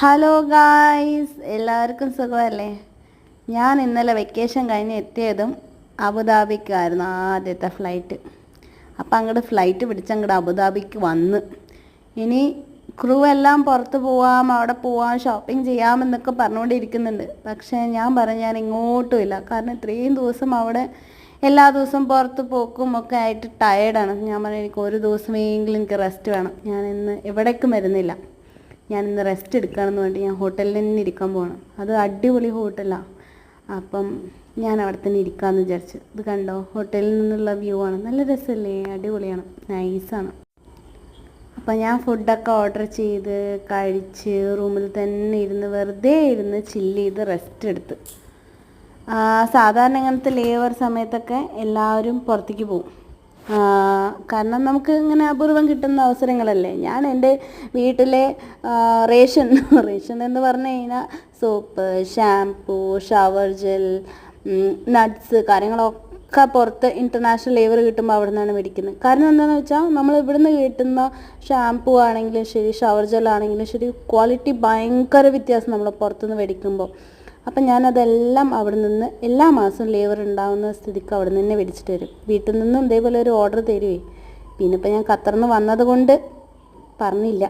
Hello guys, എല്ലാവർക്കും സുഖമല്ലേ? ഞാൻ ഇന്നലെ വെക്കേഷൻ കഴിഞ്ഞ് എത്തിയതും അബുദാബിക്കായിരുന്നു ആദ്യത്തെ ഫ്ലൈറ്റ്. അപ്പം അങ്ങോട്ട് ഫ്ലൈറ്റ് പിടിച്ച് അങ്ങോട്ട് അബുദാബിക്ക് വന്ന് ഇനി ക്രൂ എല്ലാം പുറത്ത് പോവാം, അവിടെ പോവാം, ഷോപ്പിംഗ് ചെയ്യാമെന്നൊക്കെ പറഞ്ഞുകൊണ്ടിരിക്കുന്നുണ്ട്. പക്ഷേ ഞാൻ പറഞ്ഞു ഞാൻ ഇങ്ങോട്ടും ഇല്ല. കാരണം ഇത്രയും ദിവസം അവിടെ എല്ലാ ദിവസവും പുറത്ത് പോക്കും ഒക്കെ ആയിട്ട് ടയേർഡാണ്. ഞാൻ പറഞ്ഞു എനിക്ക് ഒരു ദിവസമെങ്കിലും എനിക്ക് റെസ്റ്റ് വേണം. ഞാൻ ഇന്ന് എവിടേക്കും വരുന്നില്ല. ഞാൻ ഇന്ന് റെസ്റ്റ് എടുക്കുകയാണെന്ന് വേണ്ടി ഞാൻ ഹോട്ടലിൽ തന്നെ ഇരിക്കാൻ പോകണം. അത് അടിപൊളി ഹോട്ടലാണ്. അപ്പം ഞാൻ അവിടെ തന്നെ ഇരിക്കാമെന്ന് വിചാരിച്ചു. ഇത് കണ്ടോ, ഹോട്ടലിൽ നിന്നുള്ള വ്യൂ ആണ്. നല്ല രസമല്ലേ? അടിപൊളിയാണ്, നൈസാണ്. അപ്പം ഞാൻ ഫുഡൊക്കെ ഓർഡർ ചെയ്ത് കഴിച്ച് റൂമിൽ തന്നെ ഇരുന്ന് വെറുതെ ഇരുന്ന് ചില്ല് ചെയ്ത് റെസ്റ്റ് എടുത്ത്. സാധാരണ ഇങ്ങനത്തെ ലേവർ സമയത്തൊക്കെ എല്ലാവരും പുറത്തേക്ക് പോകും. കാരണം നമുക്ക് ഇങ്ങനെ അപൂർവം കിട്ടുന്ന അവസരങ്ങളല്ലേ. ഞാൻ എൻ്റെ വീട്ടിലെ റേഷൻ എന്ന് പറഞ്ഞു കഴിഞ്ഞാൽ soap, shampoo, shower gel, nuts കാര്യങ്ങളൊക്കെ പുറത്ത് ഇൻ്റർനാഷണൽ ലേവർ കിട്ടുമ്പോൾ അവിടെ നിന്നാണ് മേടിക്കുന്നത്. കാരണം എന്താണെന്ന് വെച്ചാൽ നമ്മൾ ഇവിടുന്ന് കിട്ടുന്ന ഷാംപൂ ആണെങ്കിലും ശരി, ഷവർ ജെൽ ആണെങ്കിലും ശരി, ക്വാളിറ്റി ഭയങ്കര വ്യത്യാസം നമ്മൾ പുറത്തുനിന്ന് മേടിക്കുമ്പോൾ. അപ്പം ഞാനതെല്ലാം അവിടെ നിന്ന് എല്ലാ മാസവും ലേവർ ഉണ്ടാകുന്ന സ്ഥിതിക്ക് അവിടെ നിന്ന് തന്നെ മേടിച്ചിട്ട് വരും. വീട്ടിൽ നിന്നും ഇതേപോലെ ഒരു ഓർഡർ തരുവേ. പിന്നെ ഇപ്പം ഞാൻ ഖത്തറിൽ നിന്ന് വന്നത് കൊണ്ട് പറഞ്ഞില്ല.